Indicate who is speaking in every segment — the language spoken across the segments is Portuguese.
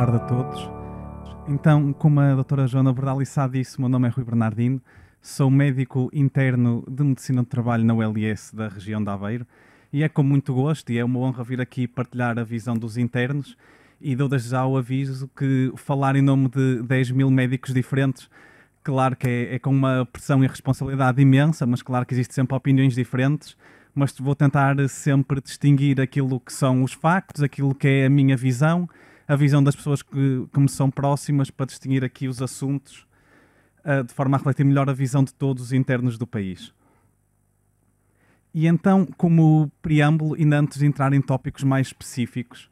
Speaker 1: tarde a todos. Então, como a doutora Joana Bordalissá disse, o meu nome é Rui Bernardino, sou médico interno de Medicina do Trabalho na ULS da região de Aveiro e é com muito gosto e é uma honra vir aqui partilhar a visão dos internos e dou desde já o aviso que falar em nome de 10 mil médicos diferentes, claro que é com uma pressão e responsabilidade imensa, mas claro que existem sempre opiniões diferentes, mas vou tentar sempre distinguir aquilo que são os factos, aquilo que é a minha visão, a visão das pessoas que me são próximas, para distinguir aqui os assuntos de forma a refletir melhor a visão de todos os internos do país. E então, como preâmbulo, ainda antes de entrar em tópicos mais específicos,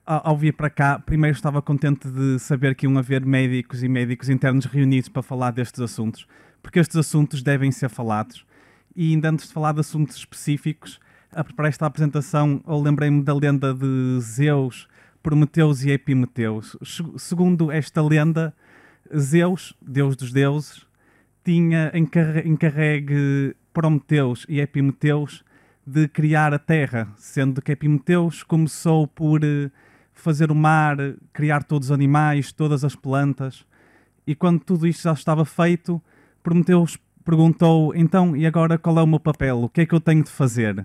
Speaker 1: ao vir para cá, primeiro estava contente de saber que iam haver médicos e médicos internos reunidos para falar destes assuntos, porque estes assuntos devem ser falados. E ainda antes de falar de assuntos específicos, a preparar esta apresentação, eu lembrei-me da lenda de Zeus, Prometeus e Epimeteus. Segundo esta lenda, Zeus, deus dos deuses, tinha encarregue Prometeus e Epimeteus de criar a Terra, sendo que Epimeteus começou por fazer o mar, criar todos os animais, todas as plantas, e quando tudo isto já estava feito, Prometeus perguntou, então, e agora qual é o meu papel? O que é que eu tenho de fazer?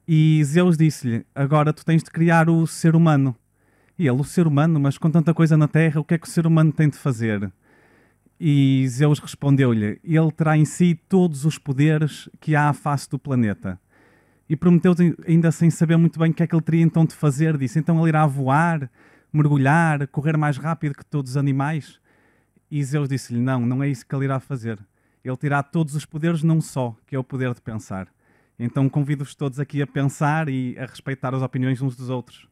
Speaker 1: E Zeus disse-lhe, agora tu tens de criar o ser humano. E ele, o ser humano? Mas com tanta coisa na Terra, o que é que o ser humano tem de fazer? E Zeus respondeu-lhe, ele terá em si todos os poderes que há à face do planeta. E Prometeu, ainda sem saber muito bem o que é que ele teria então de fazer, disse, então ele irá voar, mergulhar, correr mais rápido que todos os animais? E Zeus disse-lhe, não é isso que ele irá fazer. Ele terá todos os poderes, não só, que é o poder de pensar. Então convido-vos todos aqui a pensar e a respeitar as opiniões uns dos outros.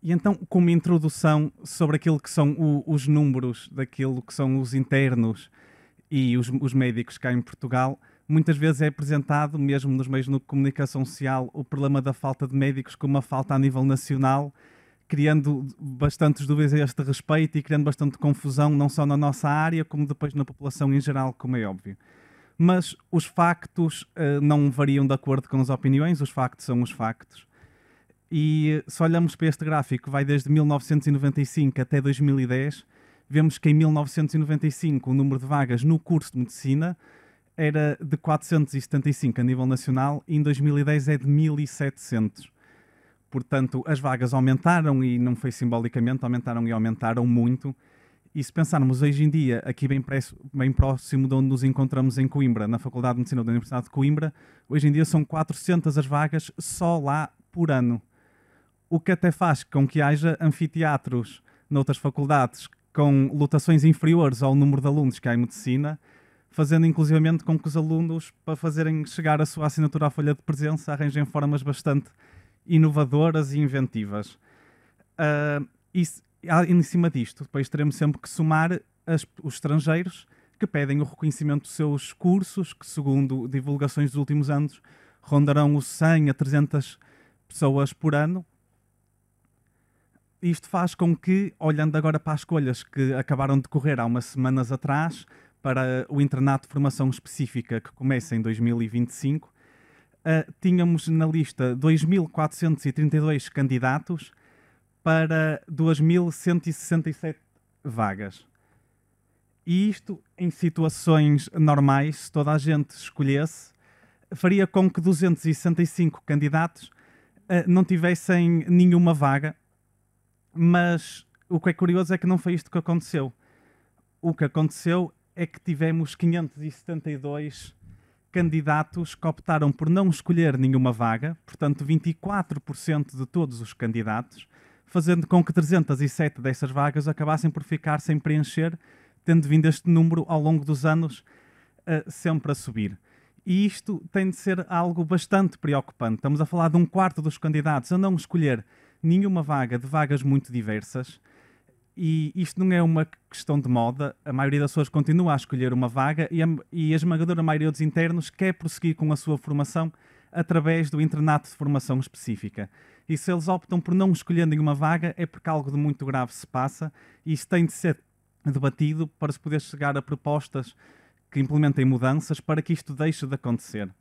Speaker 1: E então, como introdução sobre aquilo que são os números daquilo que são os internos e os médicos cá em Portugal, muitas vezes é apresentado, mesmo nos meios de comunicação social, o problema da falta de médicos como uma falta a nível nacional, criando bastantes dúvidas a este respeito e criando bastante confusão, não só na nossa área, como depois na população em geral, como é óbvio. Mas os factos não variam de acordo com as opiniões, os factos são os factos. E se olhamos para este gráfico, que vai desde 1995 até 2010, vemos que em 1995 o número de vagas no curso de Medicina era de 475 a nível nacional e em 2010 é de 1.700. Portanto, as vagas aumentaram e não foi simbolicamente, aumentaram e aumentaram muito. E se pensarmos hoje em dia, aqui bem próximo de onde nos encontramos em Coimbra, na Faculdade de Medicina da Universidade de Coimbra, hoje em dia são 400 as vagas só lá por ano. O que até faz com que haja anfiteatros noutras faculdades com lotações inferiores ao número de alunos que há em Medicina, fazendo inclusivamente com que os alunos, para fazerem chegar a sua assinatura à folha de presença, arranjem formas bastante inovadoras e inventivas. Em cima disto, depois teremos sempre que somar os estrangeiros que pedem o reconhecimento dos seus cursos, que segundo divulgações dos últimos anos rondarão os 100 a 300 pessoas por ano. Isto faz com que, olhando agora para as escolhas que acabaram de decorrer há umas semanas atrás, para o internato de formação específica que começa em 2025, tínhamos na lista 2.432 candidatos para 2.167 vagas. E isto, em situações normais, se toda a gente escolhesse, faria com que 265 candidatos não tivessem nenhuma vaga, mas o que é curioso é que não foi isto que aconteceu. O que aconteceu é que tivemos 572 candidatos que optaram por não escolher nenhuma vaga, portanto 24% de todos os candidatos, fazendo com que 307 dessas vagas acabassem por ficar sem preencher, tendo vindo este número ao longo dos anos sempre a subir. E isto tem de ser algo bastante preocupante. Estamos a falar de um quarto dos candidatos a não escolher nenhuma vaga, de vagas muito diversas, e isto não é uma questão de moda. A maioria das pessoas continua a escolher uma vaga e a esmagadora maioria dos internos quer prosseguir com a sua formação através do internato de formação específica. E se eles optam por não escolher nenhuma vaga é porque algo de muito grave se passa e isso tem de ser debatido para se poder chegar a propostas que implementem mudanças para que isto deixe de acontecer.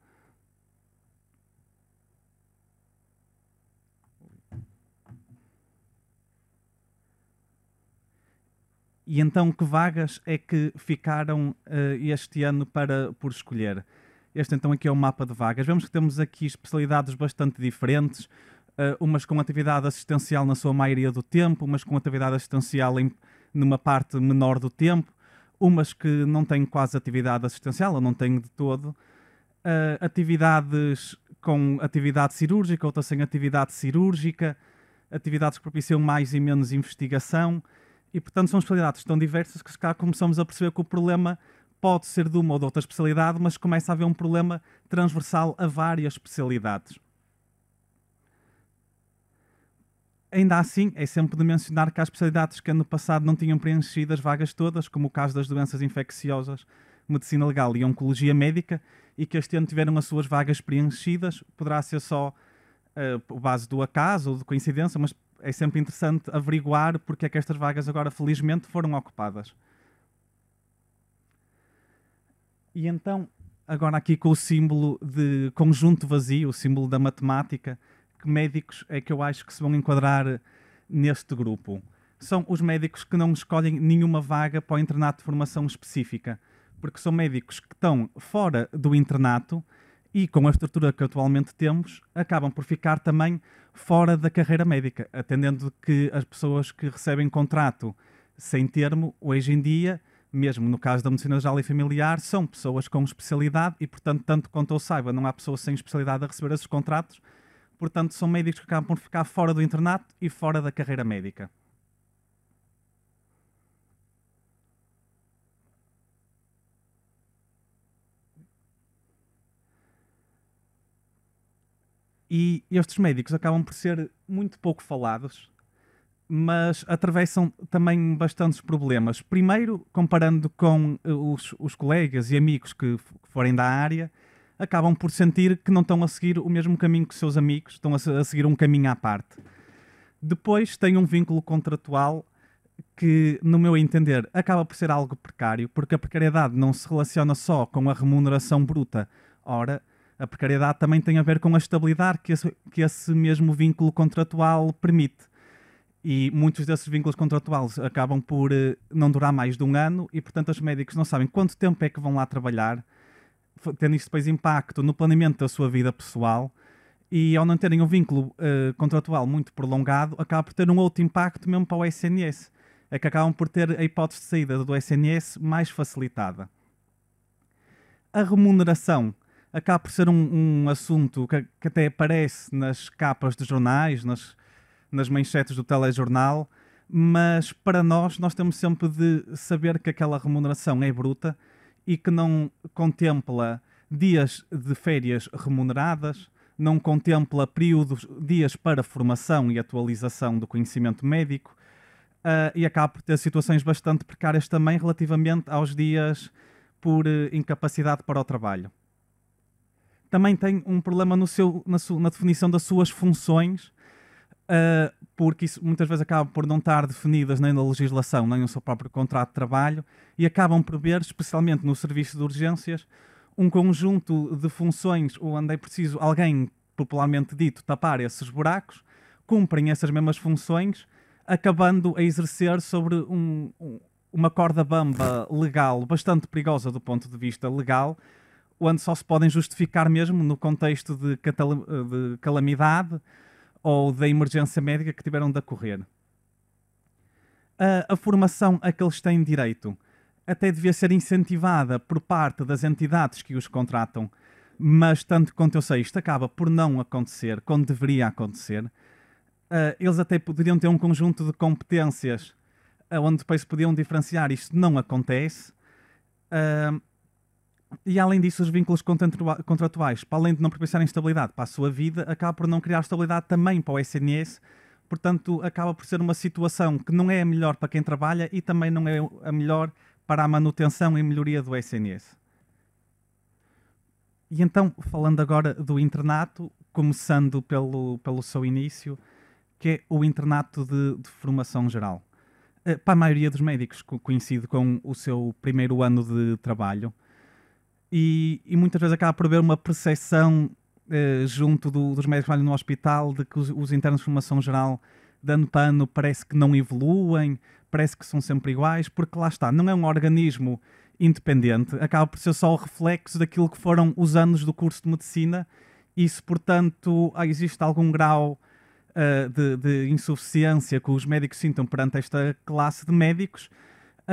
Speaker 1: E então, que vagas é que ficaram este ano por escolher? Este então aqui é o mapa de vagas. Vemos que temos aqui especialidades bastante diferentes, umas com atividade assistencial na sua maioria do tempo, umas com atividade assistencial numa parte menor do tempo, umas que não têm quase atividade assistencial, ou não têm de todo, atividades com atividade cirúrgica, outras sem atividade cirúrgica, atividades que propiciam mais e menos investigação, e portanto são especialidades tão diversas que se calhar começamos a perceber que o problema pode ser de uma ou de outra especialidade, mas começa a haver um problema transversal a várias especialidades. Ainda assim, é sempre de mencionar que há especialidades que ano passado não tinham preenchido as vagas todas, como o caso das doenças infecciosas, medicina legal e oncologia médica, e que este ano tiveram as suas vagas preenchidas. Poderá ser só por base do acaso ou de coincidência, mas é sempre interessante averiguar porque é que estas vagas agora, felizmente, foram ocupadas. E então, agora aqui com o símbolo de conjunto vazio, o símbolo da matemática, que médicos é que eu acho que se vão enquadrar neste grupo? São os médicos que não escolhem nenhuma vaga para o internato de formação específica, porque são médicos que estão fora do internato e, com a estrutura que atualmente temos, acabam por ficar também fora da carreira médica, atendendo que as pessoas que recebem contrato sem termo, hoje em dia, mesmo no caso da medicina geral e familiar, são pessoas com especialidade e, portanto, tanto quanto eu saiba, não há pessoas sem especialidade a receber esses contratos. Portanto, são médicos que acabam por ficar fora do internato e fora da carreira médica. E estes médicos acabam por ser muito pouco falados, mas atravessam também bastantes problemas. Primeiro, comparando com os colegas e amigos que forem da área, acabam por sentir que não estão a seguir o mesmo caminho que os seus amigos, estão a seguir um caminho à parte. Depois, tem um vínculo contratual que, no meu entender, acaba por ser algo precário, porque a precariedade não se relaciona só com a remuneração bruta. Ora, a precariedade também tem a ver com a estabilidade que esse mesmo vínculo contratual permite. E muitos desses vínculos contratuais acabam por não durar mais de um ano e, portanto, os médicos não sabem quanto tempo é que vão lá trabalhar, tendo isto depois impacto no planeamento da sua vida pessoal, e ao não terem um vínculo contratual muito prolongado, acaba por ter um outro impacto mesmo para o SNS. É que acabam por ter a hipótese de saída do SNS mais facilitada. A remuneração acaba por ser um assunto que até aparece nas capas de jornais, nas manchetes do telejornal, mas para nós temos sempre de saber que aquela remuneração é bruta e que não contempla dias de férias remuneradas, não contempla dias para formação e atualização do conhecimento médico, e acaba por ter situações bastante precárias também relativamente aos dias por incapacidade para o trabalho. Também tem um problema na definição das suas funções, porque isso muitas vezes acaba por não estar definidas nem na legislação, nem no seu próprio contrato de trabalho, e acabam por ver, especialmente no serviço de urgências, um conjunto de funções onde é preciso alguém, popularmente dito, tapar esses buracos, cumprem essas mesmas funções, acabando a exercer sobre uma corda bamba legal bastante perigosa do ponto de vista legal, onde só se podem justificar mesmo no contexto de calamidade ou da emergência médica que tiveram de ocorrer. A formação a que eles têm direito até devia ser incentivada por parte das entidades que os contratam, mas tanto quanto eu sei, isto acaba por não acontecer quando deveria acontecer. Eles até poderiam ter um conjunto de competências onde depois se podiam diferenciar, isto não acontece. E além disso, os vínculos contratuais, para além de não propiciarem estabilidade para a sua vida, acaba por não criar estabilidade também para o SNS, portanto acaba por ser uma situação que não é a melhor para quem trabalha e também não é a melhor para a manutenção e melhoria do SNS. E então, falando agora do internato, começando pelo seu início, que é o internato de formação geral. Para a maioria dos médicos coincide com o seu primeiro ano de trabalho, e muitas vezes acaba por haver uma percepção junto dos médicos que trabalham no hospital de que os internos de formação geral, de ano para ano, parece que não evoluem, parece que são sempre iguais, porque lá está, não é um organismo independente, acaba por ser só o reflexo daquilo que foram os anos do curso de medicina, e se, portanto, existe algum grau de insuficiência que os médicos sintam perante esta classe de médicos,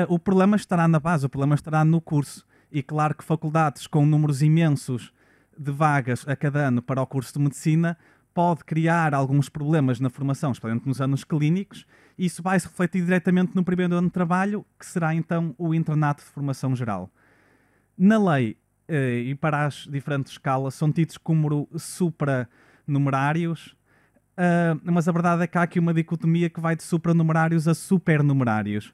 Speaker 1: o problema estará na base, o problema estará no curso. E claro que faculdades com números imensos de vagas a cada ano para o curso de medicina pode criar alguns problemas na formação, especialmente nos anos clínicos, e isso vai se refletir diretamente no primeiro ano de trabalho, que será então o internato de formação geral. Na lei, e para as diferentes escalas, são tidos como supranumerários, mas a verdade é que há aqui uma dicotomia que vai de supranumerários a supernumerários,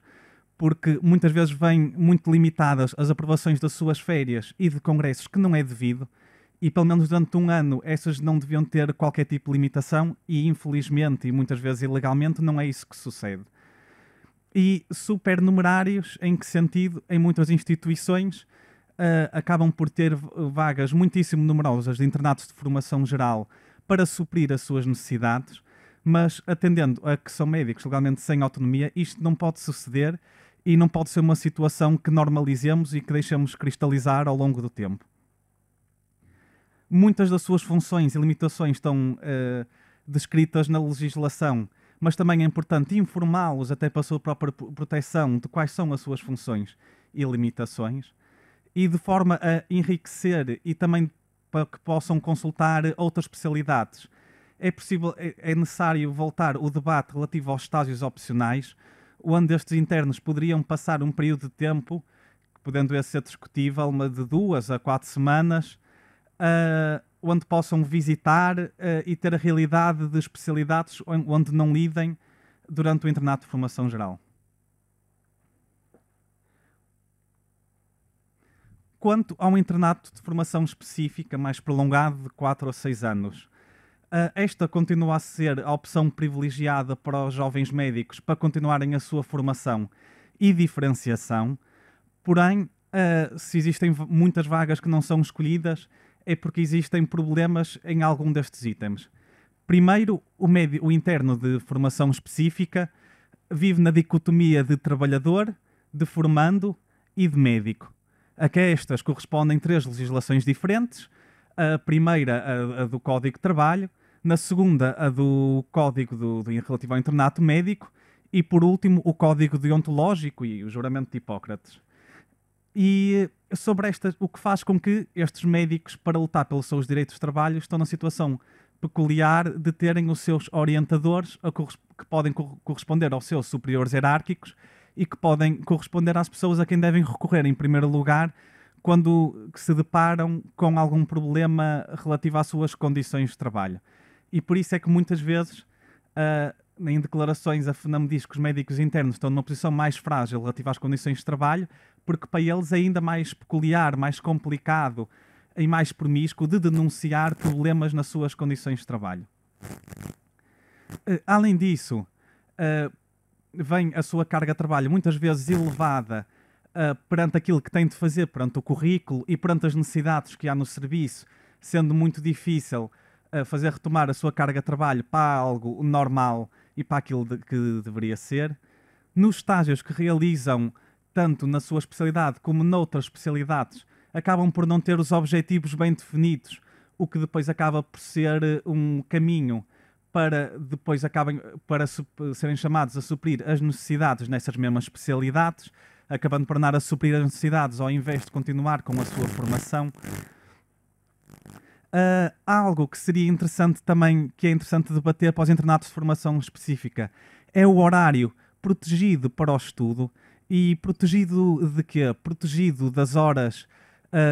Speaker 1: porque muitas vezes vêm muito limitadas as aprovações das suas férias e de congressos que não é devido, e pelo menos durante um ano essas não deviam ter qualquer tipo de limitação, e infelizmente e muitas vezes ilegalmente não é isso que sucede. E supernumerários, em que sentido? Em muitas instituições acabam por ter vagas muitíssimo numerosas de internatos de formação geral para suprir as suas necessidades, mas atendendo a que são médicos legalmente sem autonomia, isto não pode suceder e não pode ser uma situação que normalizemos e que deixemos cristalizar ao longo do tempo. Muitas das suas funções e limitações estão descritas na legislação, mas também é importante informá-los até para a sua própria proteção de quais são as suas funções e limitações, e de forma a enriquecer e também para que possam consultar outras especialidades. É necessário voltar o debate relativo aos estágios opcionais, onde estes internos poderiam passar um período de tempo, podendo esse ser discutível, de 2 a 4 semanas, onde possam visitar e ter a realidade de especialidades onde não lidem durante o internato de formação geral. Quanto ao internato de formação específica mais prolongado de 4 a 6 anos, esta continua a ser a opção privilegiada para os jovens médicos para continuarem a sua formação e diferenciação, porém, se existem muitas vagas que não são escolhidas, é porque existem problemas em algum destes itens. Primeiro, o interno de formação específica vive na dicotomia de trabalhador, de formando e de médico. A que estas correspondem 3 legislações diferentes. A primeira, a do Código de Trabalho, na segunda, a do Código relativo ao internato médico, e por último, o Código deontológico e o juramento de Hipócrates. E sobre o que faz com que estes médicos, para lutar pelos seus direitos de trabalho, estão na situação peculiar de terem os seus orientadores que podem corresponder aos seus superiores hierárquicos e que podem corresponder às pessoas a quem devem recorrer em primeiro lugar quando se deparam com algum problema relativo às suas condições de trabalho. E por isso é que muitas vezes, em declarações, a FNAM diz que os médicos internos estão numa posição mais frágil relativa às condições de trabalho, porque para eles é ainda mais peculiar, mais complicado e mais promíscuo de denunciar problemas nas suas condições de trabalho. Além disso, vem a sua carga de trabalho muitas vezes elevada perante aquilo que tem de fazer, perante o currículo e perante as necessidades que há no serviço, sendo muito difícil fazer retomar a sua carga de trabalho para algo normal e para aquilo que deveria ser. Nos estágios que realizam, tanto na sua especialidade como noutras especialidades, acabam por não ter os objetivos bem definidos, o que depois acaba por ser um caminho para depois serem chamados a suprir as necessidades nessas mesmas especialidades, acabando por andar a suprir as necessidades ao invés de continuar com a sua formação. Há algo que seria interessante também, que é interessante debater para os internatos de formação específica, é o horário protegido para o estudo. E protegido de quê? Protegido das horas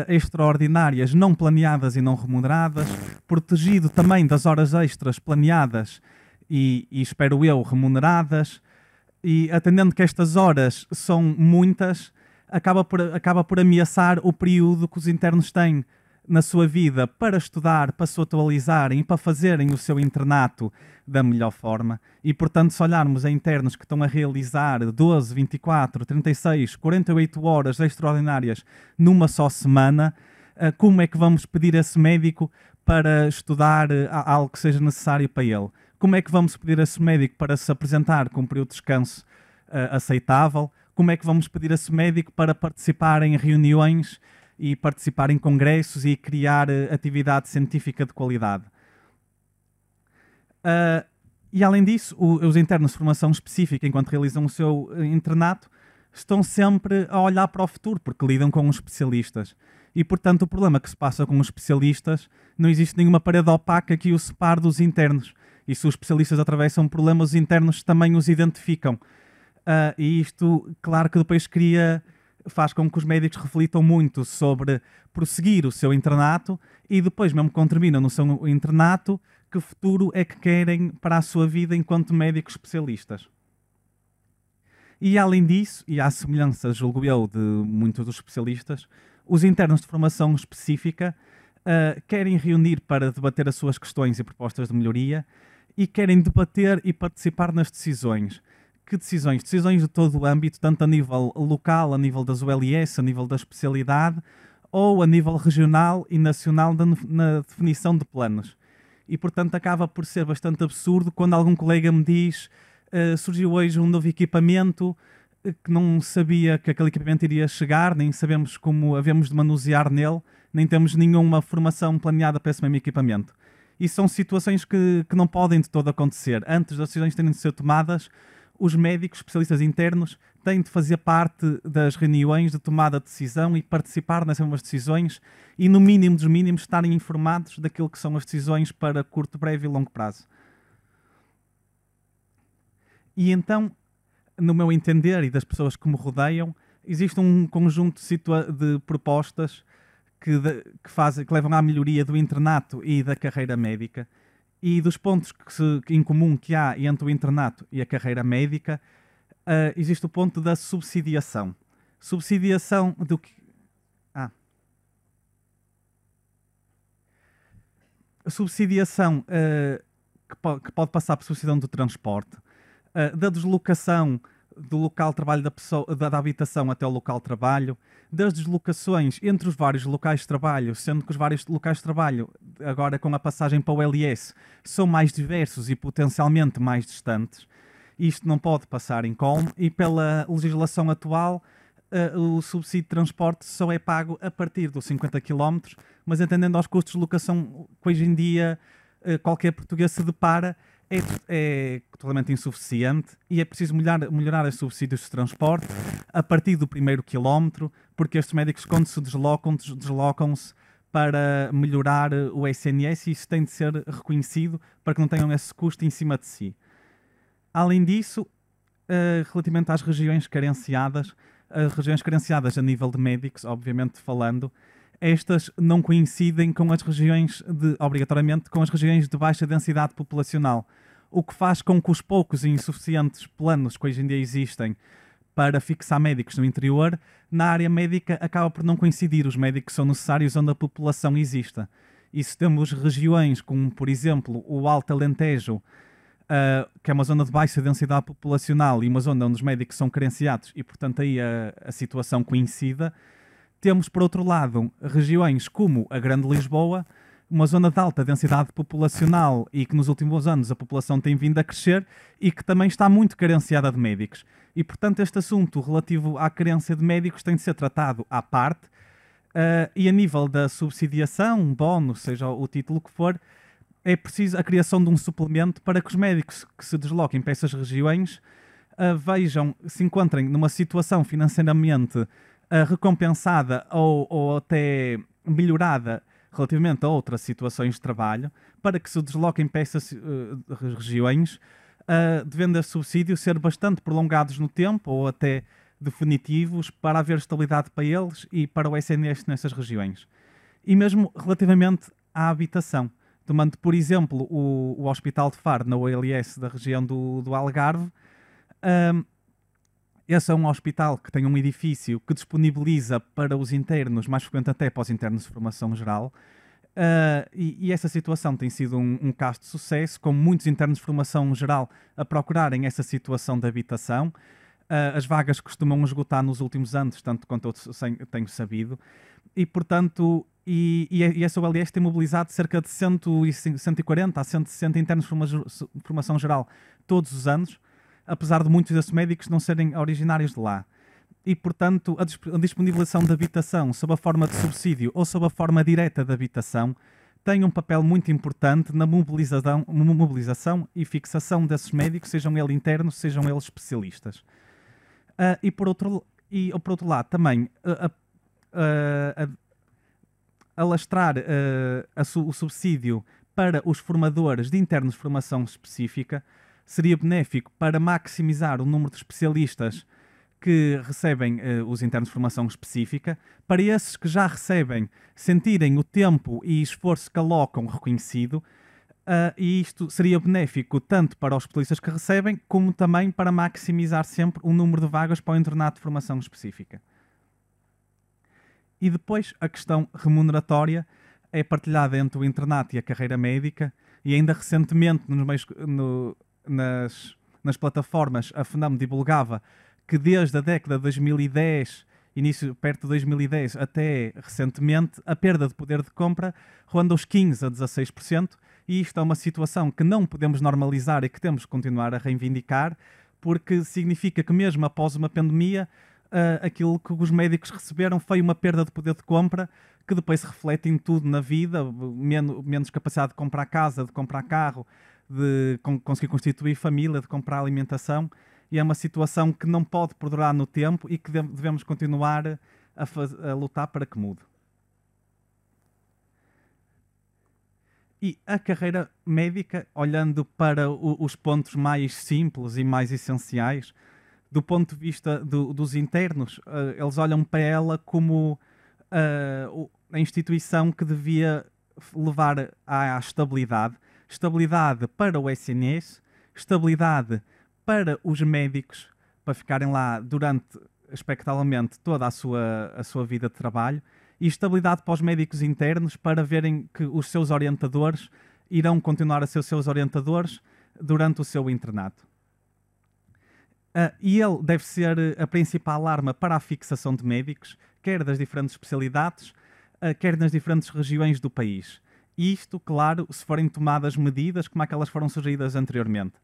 Speaker 1: extraordinárias não planeadas e não remuneradas, protegido também das horas extras planeadas e espero eu, remuneradas, e atendendo que estas horas são muitas, acaba por ameaçar o período que os internos têm na sua vida para estudar, para se atualizarem e para fazerem o seu internato da melhor forma. E, portanto, se olharmos a internos que estão a realizar 12, 24, 36, 48 horas extraordinárias numa só semana, como é que vamos pedir a esse médico para estudar algo que seja necessário para ele? Como é que vamos pedir a esse médico para se apresentar com um período de descanso aceitável. Como é que vamos pedir a esse médico para participar em reuniões e participar em congressos e criar atividade científica de qualidade? E além disso, os internos de formação específica, enquanto realizam o seu internato, estão sempre a olhar para o futuro, porque lidam com os especialistas. E, portanto, o problema que se passa com os especialistas, não existe nenhuma parede opaca que os separe dos internos. E se os especialistas atravessam problemas, os internos também os identificam. E isto, claro que depois faz com que os médicos reflitam muito sobre prosseguir o seu internato e depois, mesmo quando terminam no seu internato, que futuro é que querem para a sua vida enquanto médicos especialistas. E além disso, e à semelhança, julgo eu, de muitos dos especialistas, os internos de formação específica querem reunir para debater as suas questões e propostas de melhoria e querem debater e participar nas decisões. Que decisões? Decisões de todo o âmbito, tanto a nível local, a nível das ULS, a nível da especialidade, ou a nível regional e nacional na definição de planos. E, portanto, acaba por ser bastante absurdo quando algum colega me diz surgiu hoje um novo equipamento que não sabia que aquele equipamento iria chegar, nem sabemos como havemos de manusear nele, nem temos nenhuma formação planeada para esse mesmo equipamento. E são situações que não podem de todo acontecer. Antes das decisões terem de ser tomadas, os médicos, especialistas internos, têm de fazer parte das reuniões de tomada de decisão e participar nessas mesmas decisões e, no mínimo dos mínimos, estarem informados daquilo que são as decisões para curto, breve e longo prazo. E então, no meu entender e das pessoas que me rodeiam, existe um conjunto de propostas que levam à melhoria do internato e da carreira médica. E dos pontos em comum que há entre o internato e a carreira médica, existe o ponto da subsidiação. Subsidiação do que... A subsidiação que pode passar por subsidiação do transporte, da deslocação do local de trabalho da habitação até o local de trabalho, das deslocações entre os vários locais de trabalho, sendo que os vários locais de trabalho, agora com a passagem para o LS, são mais diversos e potencialmente mais distantes. Isto não pode passar incólume e pela legislação atual o subsídio de transporte só é pago a partir dos 50 km, mas atendendo aos custos de locação que hoje em dia qualquer português se depara, é totalmente insuficiente e é preciso melhorar os subsídios de transporte a partir do primeiro quilómetro, porque estes médicos, quando se deslocam-se para melhorar o SNS e isso tem de ser reconhecido para que não tenham esse custo em cima de si. Além disso, relativamente às regiões carenciadas a nível de médicos, obviamente falando, estas não coincidem com as regiões obrigatoriamente com as regiões de baixa densidade populacional, o que faz com que os poucos e insuficientes planos que hoje em dia existem para fixar médicos no interior, na área médica acaba por não coincidir os médicos que são necessários onde a população exista. E se temos regiões como, por exemplo, o Alto Alentejo, que é uma zona de baixa densidade populacional e uma zona onde os médicos são carenciados e, portanto, aí a situação coincida. Temos, por outro lado, regiões como a Grande Lisboa, uma zona de alta densidade populacional e que nos últimos anos a população tem vindo a crescer e que também está muito carenciada de médicos. E, portanto, este assunto relativo à carência de médicos tem de ser tratado à parte e a nível da subsidiação, bónus, seja o título que for, é preciso a criação de um suplemento para que os médicos que se desloquem para essas regiões se encontrem numa situação financeiramente recompensada ou até melhorada relativamente a outras situações de trabalho, para que se desloquem para essas regiões, devendo esse subsídio ser bastante prolongados no tempo ou até definitivos para haver estabilidade para eles e para o SNS nessas regiões. E mesmo relativamente à habitação, tomando por exemplo o Hospital de Faro na OLS da região do Algarve, esse é um hospital que tem um edifício que disponibiliza para os internos, mais frequente até para os internos de formação geral, e essa situação tem sido um caso de sucesso, com muitos internos de formação geral a procurarem essa situação de habitação. As vagas costumam esgotar nos últimos anos, tanto quanto eu tenho sabido, e portanto, essa OLS tem mobilizado cerca de 140 a 160 internos de formação geral todos os anos, apesar de muitos desses médicos não serem originários de lá. E, portanto, a disponibilização de habitação sob a forma de subsídio ou sob a forma direta de habitação tem um papel muito importante na mobilização e fixação desses médicos, sejam eles internos, sejam eles especialistas. E por outro lado, também alastrar o subsídio para os formadores de internos de formação específica seria benéfico para maximizar o número de especialistas que recebem os internos de formação específica, para esses que já recebem sentirem o tempo e esforço que alocam reconhecido, e isto seria benéfico tanto para os especialistas que recebem, como também para maximizar sempre o número de vagas para o internato de formação específica. E depois a questão remuneratória é partilhada entre o internato e a carreira médica, e ainda recentemente nas plataformas a FNAM divulgava que desde a década de 2010, perto de 2010 até recentemente, a perda de poder de compra ronda os 15% a 16%, e isto é uma situação que não podemos normalizar e que temos que continuar a reivindicar, porque significa que mesmo após uma pandemia, aquilo que os médicos receberam foi uma perda de poder de compra, que depois se reflete em tudo na vida, menos capacidade de comprar casa, de comprar carro, de conseguir constituir família, de comprar alimentação. E é uma situação que não pode perdurar no tempo e que devemos continuar a lutar para que mude. E a carreira médica, olhando para os pontos mais simples e mais essenciais, do ponto de vista dos internos, eles olham para ela como a instituição que devia levar à estabilidade. Estabilidade para o SNS, estabilidade para os médicos, para ficarem lá durante, expectavelmente, toda a sua vida de trabalho, e estabilidade para os médicos internos, para verem que os seus orientadores irão continuar a ser os seus orientadores durante o seu internato. E ele deve ser a principal arma para a fixação de médicos, quer das diferentes especialidades, quer nas diferentes regiões do país. E isto, claro, se forem tomadas medidas como aquelas foram sugeridas anteriormente.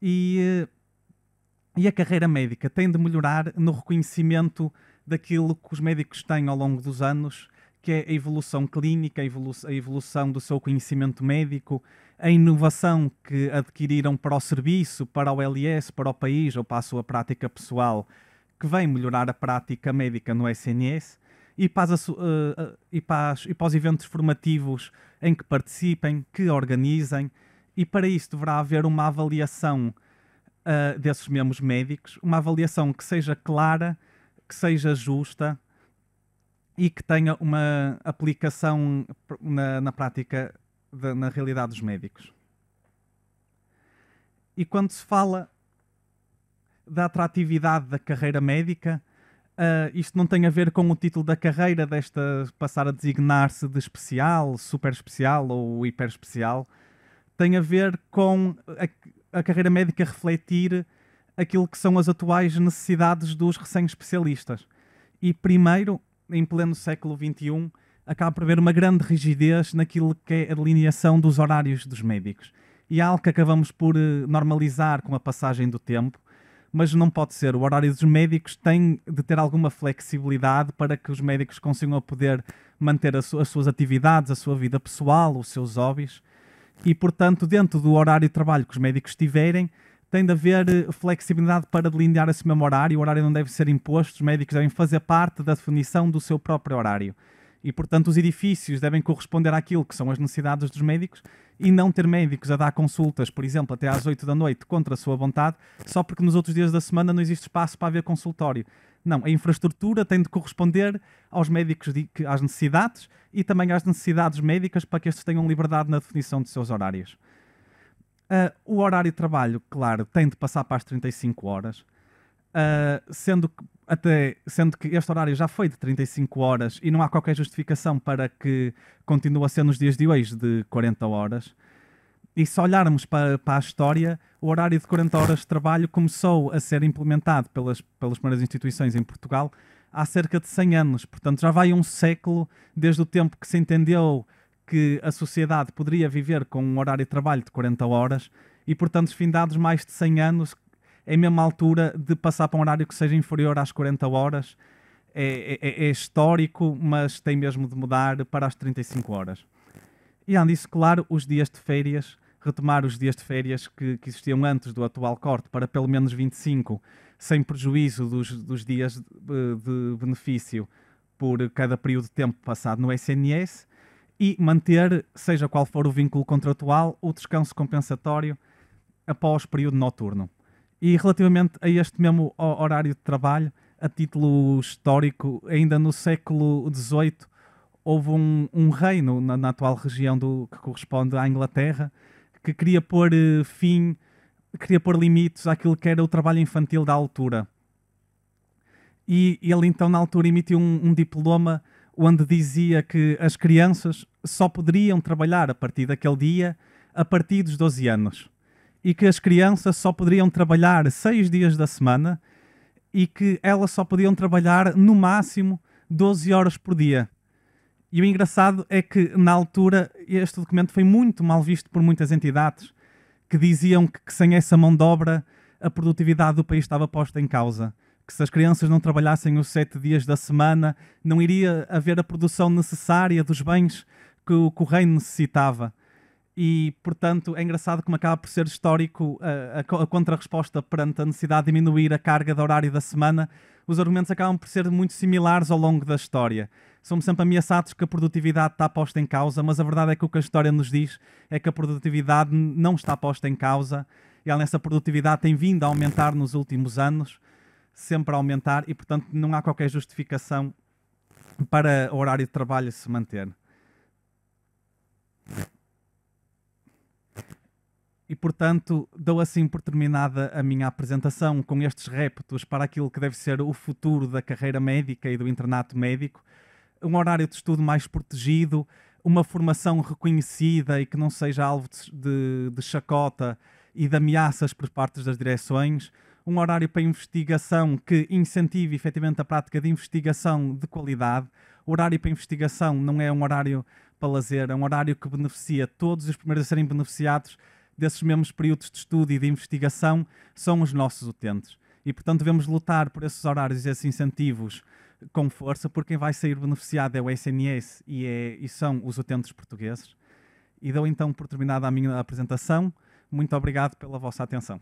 Speaker 1: E a carreira médica tem de melhorar no reconhecimento daquilo que os médicos têm ao longo dos anos, que é a evolução clínica, a evolução do seu conhecimento médico, a inovação que adquiriram para o serviço, para o LS, para o país ou para a sua prática pessoal, que vem melhorar a prática médica no SNS, e para os eventos formativos em que participem, que organizem, e para isso deverá haver uma avaliação desses mesmos médicos, uma avaliação que seja clara, que seja justa e que tenha uma aplicação na prática, na realidade dos médicos. E quando se fala da atratividade da carreira médica, isto não tem a ver com o título da carreira, desta passar a designar-se de especial, super especial ou hiper especial. Tem a ver com a carreira médica refletir aquilo que são as atuais necessidades dos recém-especialistas. E primeiro, em pleno século XXI, acaba por haver uma grande rigidez naquilo que é a delineação dos horários dos médicos. E é algo que acabamos por normalizar com a passagem do tempo, mas não pode ser. O horário dos médicos tem de ter alguma flexibilidade para que os médicos consigam poder manter as suas atividades, a sua vida pessoal, os seus hobbies. E, portanto, dentro do horário de trabalho que os médicos tiverem, tem de haver flexibilidade para delinear esse mesmo horário. O horário não deve ser imposto, os médicos devem fazer parte da definição do seu próprio horário. E, portanto, os edifícios devem corresponder àquilo que são as necessidades dos médicos e não ter médicos a dar consultas, por exemplo, até às 8 da noite contra a sua vontade, só porque nos outros dias da semana não existe espaço para haver consultório. Não, a infraestrutura tem de corresponder aos médicos, às necessidades e também às necessidades médicas para que estes tenham liberdade na definição de seus horários. O horário de trabalho, claro, tem de passar para as 35 horas, sendo que este horário já foi de 35 horas e não há qualquer justificação para que continue a ser nos dias de hoje de 40 horas. E se olharmos para a história, o horário de 40 horas de trabalho começou a ser implementado pelas primeiras instituições em Portugal há cerca de 100 anos. Portanto, já vai um século desde o tempo que se entendeu que a sociedade poderia viver com um horário de trabalho de 40 horas e, portanto, findados mais de 100 anos, é mesmo a altura de passar para um horário que seja inferior às 40 horas. É histórico, mas tem mesmo de mudar para as 35 horas. E além disso, claro, os dias de férias, retomar os dias de férias que existiam antes do atual corte para pelo menos 25, sem prejuízo dos dias de benefício por cada período de tempo passado no SNS, e manter, seja qual for o vínculo contratual, o descanso compensatório após o período noturno. E relativamente a este mesmo horário de trabalho, a título histórico, ainda no século XVIII, houve um reino na atual região que corresponde à Inglaterra, que queria pôr queria pôr limites àquilo que era o trabalho infantil da altura. E ele então na altura emitiu um diploma onde dizia que as crianças só poderiam trabalhar a partir daquele dia, a partir dos 12 anos. E que as crianças só poderiam trabalhar 6 dias da semana e que elas só podiam trabalhar no máximo 12 horas por dia. E o engraçado é que, na altura, este documento foi muito mal visto por muitas entidades que diziam que sem essa mão de obra a produtividade do país estava posta em causa. Que se as crianças não trabalhassem os 7 dias da semana, não iria haver a produção necessária dos bens que o reino necessitava. E, portanto, é engraçado como acaba por ser histórico a contra-resposta perante a necessidade de diminuir a carga de horário da semana. Os argumentos acabam por ser muito similares ao longo da história. Somos sempre ameaçados que a produtividade está posta em causa, mas a verdade é que o que a história nos diz é que a produtividade não está posta em causa, e essa produtividade tem vindo a aumentar nos últimos anos, sempre a aumentar, e portanto não há qualquer justificação para o horário de trabalho se manter. E, portanto, dou assim por terminada a minha apresentação com estes reptos para aquilo que deve ser o futuro da carreira médica e do internato médico. Um horário de estudo mais protegido, uma formação reconhecida e que não seja alvo de chacota e de ameaças por parte das direções. Um horário para investigação que incentive efetivamente a prática de investigação de qualidade. O horário para investigação não é um horário para lazer, é um horário que beneficia todos, e os primeiros a serem beneficiados desses mesmos períodos de estudo e de investigação são os nossos utentes. E, portanto, devemos lutar por esses horários e esses incentivos com força, porque quem vai sair beneficiado é o SNS e são os utentes portugueses. E dou então por terminada a minha apresentação. Muito obrigado pela vossa atenção.